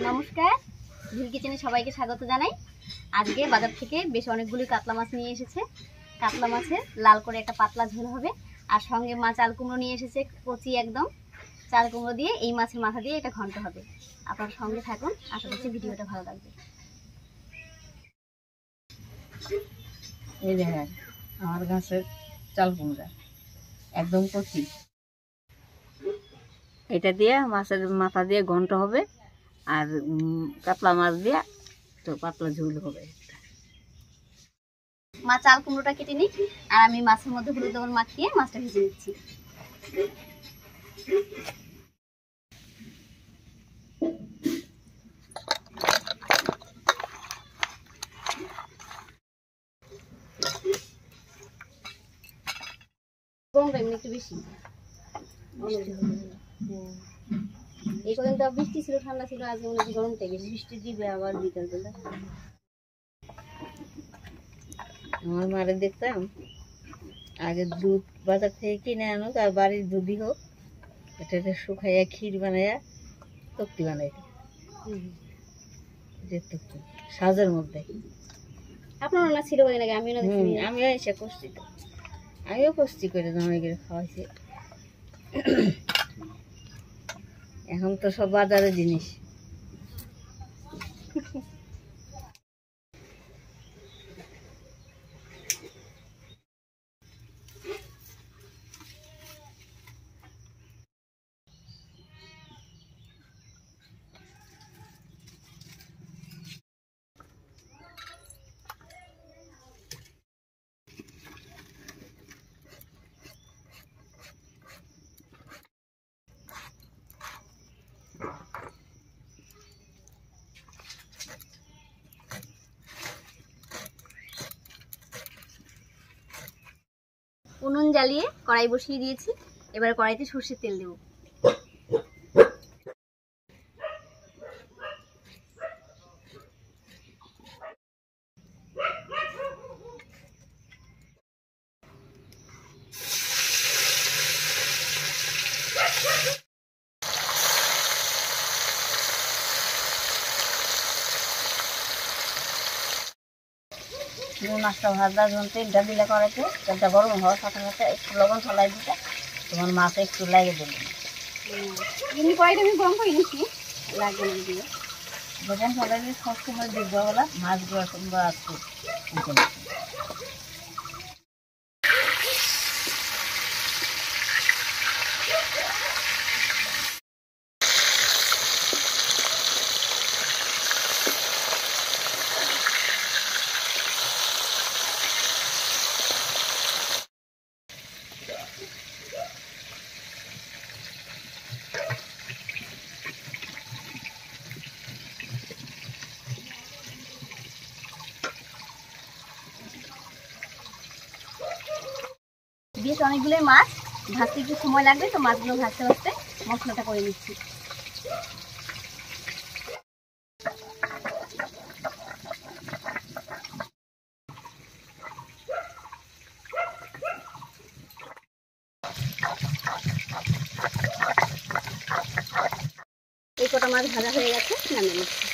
নমস্কার, ঝুল কিচেনে সবাইকে স্বাগত জানাই। আজকে বাজার থেকে বেশ অনেকগুলি কাতলা মাছ নিয়ে এসেছে। কাতলা মাছের লাল করে একটা পাতলা ঝোল হবে, আর সঙ্গে মা চাল কুমড়ো নিয়ে এসেছে কচি একদম। চাল কুমড়ো দিয়ে এই মাছের মাথা দিয়ে এটা ঘন্ট হবে। আপনার সঙ্গে থাকুন, আশা করছি ভিডিওটা ভালো লাগবে। এই দেখেন আমার গাছের চাল কুমড়া একদম কচি, এটা দিয়ে মাছের মাথা দিয়ে ঘন্ট হবে, আর কাতলা মাছ দিয়ে তো পাতলা ঝোল হবে। মা চাল কুমড়োটা কেটে নিই, আর আমি মাছের মধ্যে হলুদ লবণ মাখিয়ে মাছটা ভেজে নিচ্ছি। গরমটা এমনি একটু বেশি। এই কদিন তো বৃষ্টি ছিল, ঠান্ডা ছিল, আজকে মনে হচ্ছে গরমটাই বেশি। বৃষ্টি দিবে আবার বিকালবেলা। আমার মারে দেখতাম আগে দুধ বাজার থেকে কিনে আনুক, আর বাড়ির দুধই হোক, এটাতে শুকাইয়া ক্ষীর বানাইয়া তক্তি বানাইত, যে তক্তি সাজের মধ্যে। আপনার না ছিল কদিন আগে, আমিও না দেখছি। আমিও এসে করছি, তো আমিও কষ্টি করে জমে করে খাওয়াইছি। এখন তো সব বাজারের জিনিস। উনুন জ্বালিয়ে কড়াই বসিয়ে দিয়েছি, এবার কড়াইতে সর্ষের তেল দেব। মাছটা ভাজা যখন তেলটা দিলে কড়াইতে, তেলটা গরম হওয়ার সাথে সাথে একটু লবণ ফলাই দিতে, তোমার মাছ একটু লাগে দেবে। এমনি কড়াইটা আমি গরম করে নিচ্ছি, লাগবে না দিয়ে। লবণ ফলাই দিয়ে সবসময় দেখবো বলা মাছগুলো তোমরা আসছে। বেশ অনেকগুলো মাছ, ভাজতে একটু সময় লাগবে, তো মাছগুলো ভাজতে ভাজতে মশলাটা করে নিচ্ছি। এই কটা মাছ ভাজা হয়ে গেছে, নামিয়ে নিচ্ছি।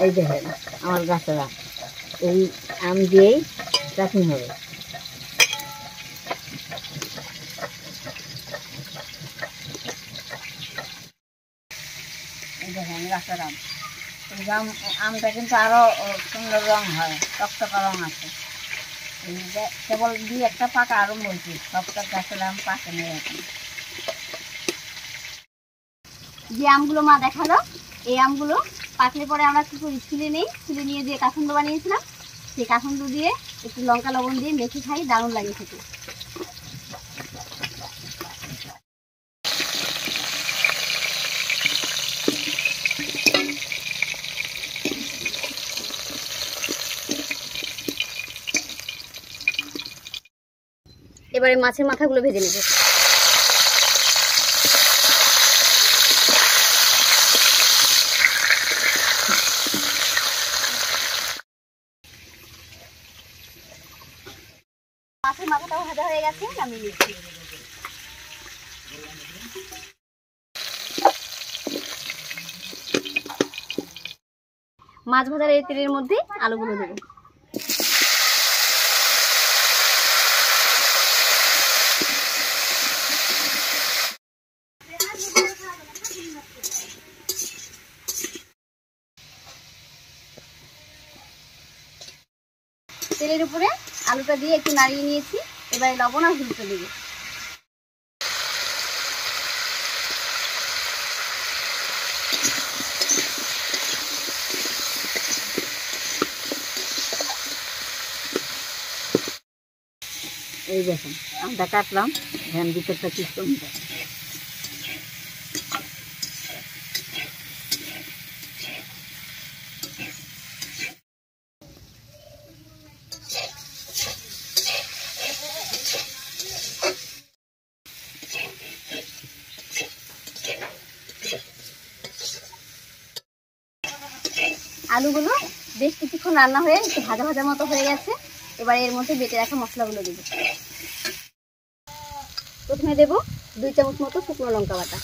এই দেখেন আমার গাছের আম, এই আম দিয়েই চাটনি হবে। এই দেখেন গাছের আম, আমটা কিন্তু আরো সুন্দর রং হয়, টকটকা রং আছে। এই যে কেবল দুই একটা পাকা আরম্ভ হয়েছে, সবটা গাছের আম পাকে নেই এখন। যে আমগুলো মা দেখালো, এই আমগুলো পাকলে পরে আমরা কি করি, ছুলে নেই, ছুলে নিয়ে যে কাসুন্দ বানিয়েছিলাম, সেই কাসুন্দ দিয়ে একটু লঙ্কা লবণ দিয়ে মেখে খাই, দারুণ লাগে খেতে। এবারে মাছের মাথাগুলো ভেজে নেব। মাছের মাথাটাও ভাজা হয়ে গেছে, নামিয়ে নিচ্ছি। মাছ ভাজার এই তেলের মধ্যে আলুগুলো দেবো। তেলের উপরে আলুটা দিয়ে একটু নাড়িয়ে নিয়েছি। এবারে লবণ আর হলুদটা দেবো। এই দেখুন আমটা কাটলাম, ধ্যান ভিতরটা কি সুন্দর। আলুগুলো বেশ কিছুক্ষণ রান্না হয়ে একটু ভাজা ভাজা মতো হয়ে গেছে। এবার এর মধ্যে বেটে রাখা মশলাগুলো দেব। প্রথমে দেব 2 চামচ মতো শুকনো লঙ্কা বাটা,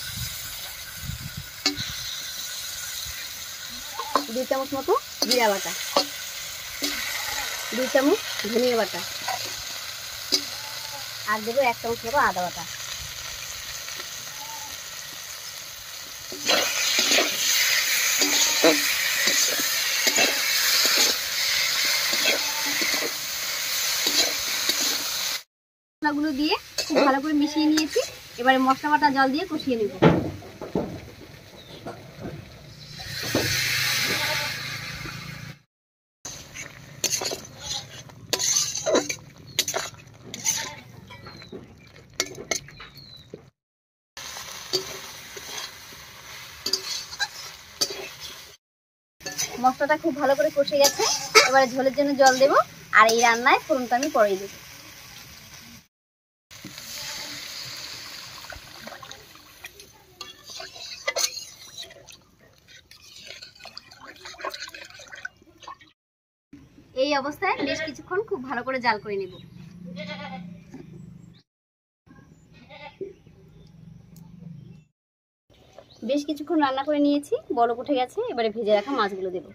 2 চামচ মতো জিরা বাটা, 2 চামচ ধনিয়া বাটা, আর দেবো 1 চামচ মতো আদা বাটা। মশলাগুলো দিয়ে খুব ভালো করে মিশিয়ে নিয়েছি। এবারে মশলা বাটা জল দিয়ে কষিয়ে নেব। মশলাটা খুব ভালো করে কষে গেছে। এবারে ঝোলের জন্য জল দেব, আর এই রান্নায় ফোড়নটা আমি পরেই দেব। এই অবস্থায় বেশ কিছুক্ষণ খুব ভালো করে জাল করে নেব। বেশ কিছুক্ষণ রান্না করে নিয়েছি, বলক উঠে গেছে। এবারে ভেজে রাখা মাছগুলো দেব।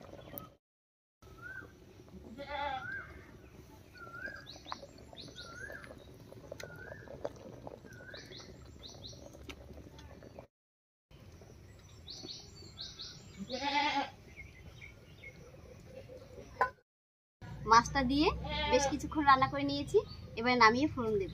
মাছটা দিয়ে বেশ কিছুক্ষণ রান্না করে নিয়েছি। এবারে নামিয়ে ফোড়ন দেব।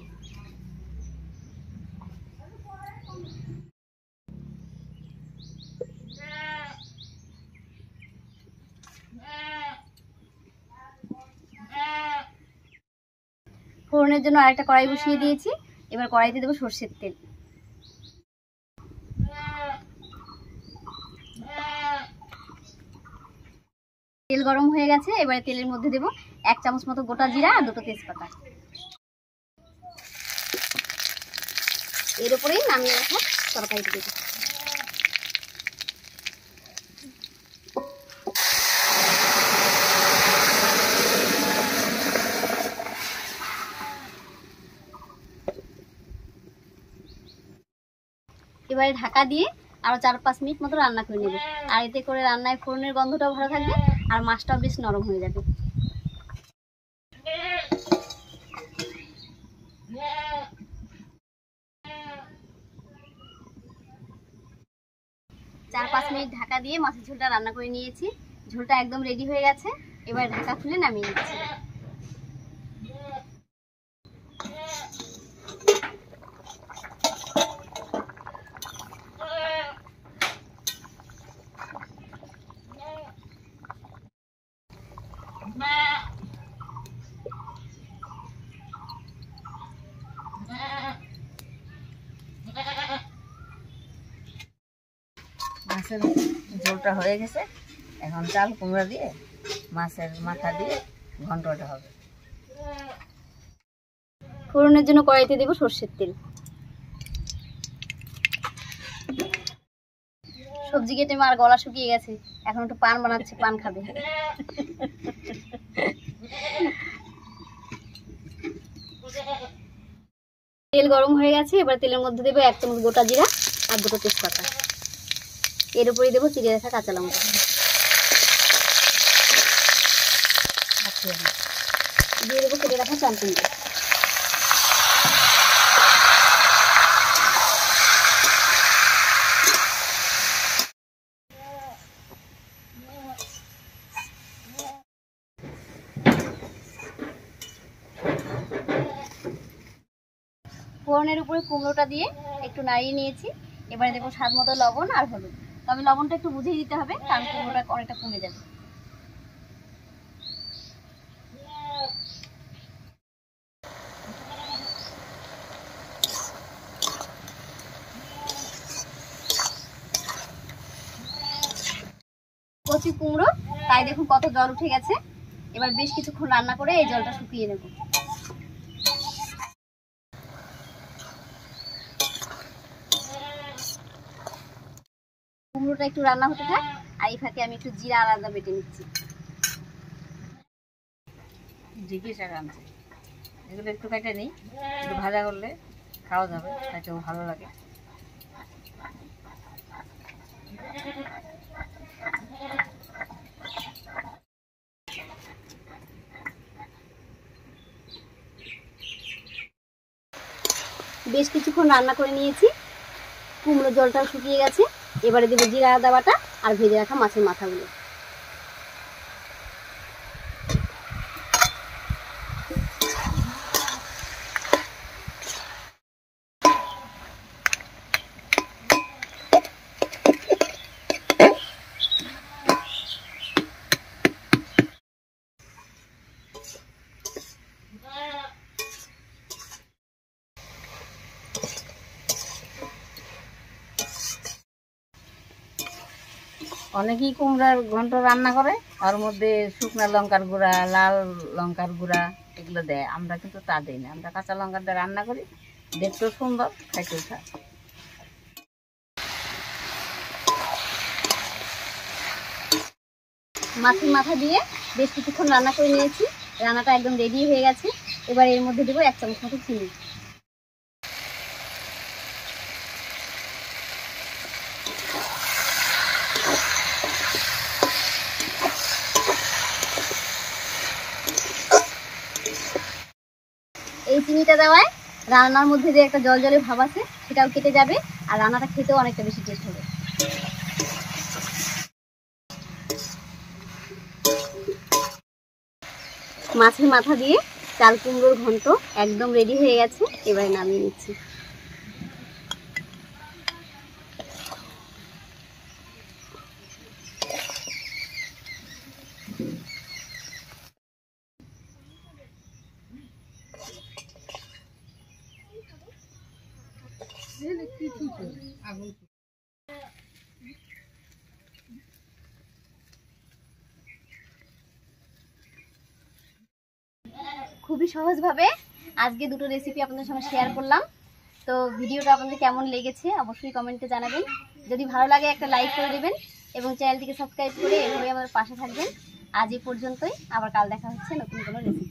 ফোড়নের জন্য আরেকটা কড়াই বসিয়ে দিয়েছি। এবার কড়াইতে দেবো সরষের তেল। তেল গরম হয়ে গেছে। এবারে তেলের মধ্যে দেবো 1 চামচ মতো গোটা জিরা আর 2টো তেজপাতা। এর উপরেই নামিয়ে রাখা তরকারিটা দেবো। এবারে ঢাকা দিয়ে আরো 4-5 মিনিট মতো রান্না করে নেব। আর এতে করে রান্নায় ফোড়নের গন্ধটাও ভালো থাকবে, আর মাছটাও বেশ নরম হয়ে যাবে। 4-5 মিনিট ঢাকা দিয়ে মাছের ঝোলটা রান্না করে নিয়েছি। ঝোলটা একদম রেডি হয়ে গেছে। এবার ঢাকা খুলে নামিয়ে নিচ্ছি। মাছের ঝোলটা হয়ে গেছে। এখন চাল কুমড়া দিয়ে মাছের মাথা দিয়ে ঘন্টটা হবে। ফোড়নের জন্য কড়াইতে দেব সরষের তেল। সবজি কেটে মার গলা শুকিয়ে গেছে, এখন একটু পান বানাচ্ছে, পান খাবে। তেল গরম হয়ে গেছে, এবার তেলের মধ্যে দেবো 1 চামচ গোটা জিরা আর 2টো তেজপাতা। এর উপরে দেবো চিড়ে রাখা কাঁচা লঙ্কা, দিয়ে দেবো কেটে রাখা চাল কুমড়ো। ফোড়নের উপরে কুমড়োটা দিয়ে একটু নাড়িয়ে নিয়েছি। এবারে দেবো স্বাদ মতো লবণ আর হলুদ, তবে লবণটা একটু বুঝিয়ে দিতে হবে, কারণ কুমড়োটা অনেকটা কমে যাবে। কচি কুমড়ো, তাই দেখুন কত জল উঠে গেছে। এবার বেশ কিছুক্ষণ রান্না করে এই জলটা শুকিয়ে নেব। কুমড়োটা একটু রান্না হতে থাক, আর এই ফাঁকে আমি একটু জিরা আদা বেটে নিচ্ছি। ঢেঁকি শাক আনছে, এগুলো একটু কেটে নিই, একটু ভাজা করলে খাওয়া যাবে, খেতেও ভালো লাগে। বেশ কিছুক্ষণ রান্না করে নিয়েছি, কুমড়োর জলটাও শুকিয়ে গেছে। এবারে দেবো জিরা আদা বাটা আর ভেজে রাখা মাছের মাথাগুলো। অনেকেই কুমড়ার ঘন্ট রান্না করে, ওর মধ্যে শুকনো লঙ্কার গুঁড়া, লাল লঙ্কার গুঁড়া এগুলো দেয়। আমরা কিন্তু তা দিই না, আমরা কাঁচা লঙ্কা দিয়ে রান্না করি, দেখতেও সুন্দর, খাইতেও স্বাদ। মাছের মাথা দিয়ে বেশ কিছুক্ষণ রান্না করে নিয়েছি, রান্নাটা একদম রেডি হয়ে গেছে। এবার এর মধ্যে দেবো 1 চামচ মতো চিনি। এই চিনিটা দেওয়ায় রান্নার মধ্যে যে একটা জল জলে ভাব আছে সেটাও কেটে যাবে, আর রান্নাটা খেতেও অনেকটা বেশি টেস্ট হবে। মাছের মাথা দিয়ে চাল কুমড়োর ঘন্ট একদম রেডি হয়ে গেছে, এবারে নামিয়ে নিচ্ছি। খুবই সহজভাবে আজকে দুটো রেসিপি আপনাদের সঙ্গে শেয়ার করলাম। তো ভিডিওটা আপনাদের কেমন লেগেছে অবশ্যই কমেন্টে জানাবেন। যদি ভালো লাগে একটা লাইক করে দেবেন এবং চ্যানেলটিকে সাবস্ক্রাইব করে এভাবে আমাদের পাশে থাকবেন। আজ এই পর্যন্তই, আবার কাল দেখা হচ্ছে নতুন কোনো রেসিপি।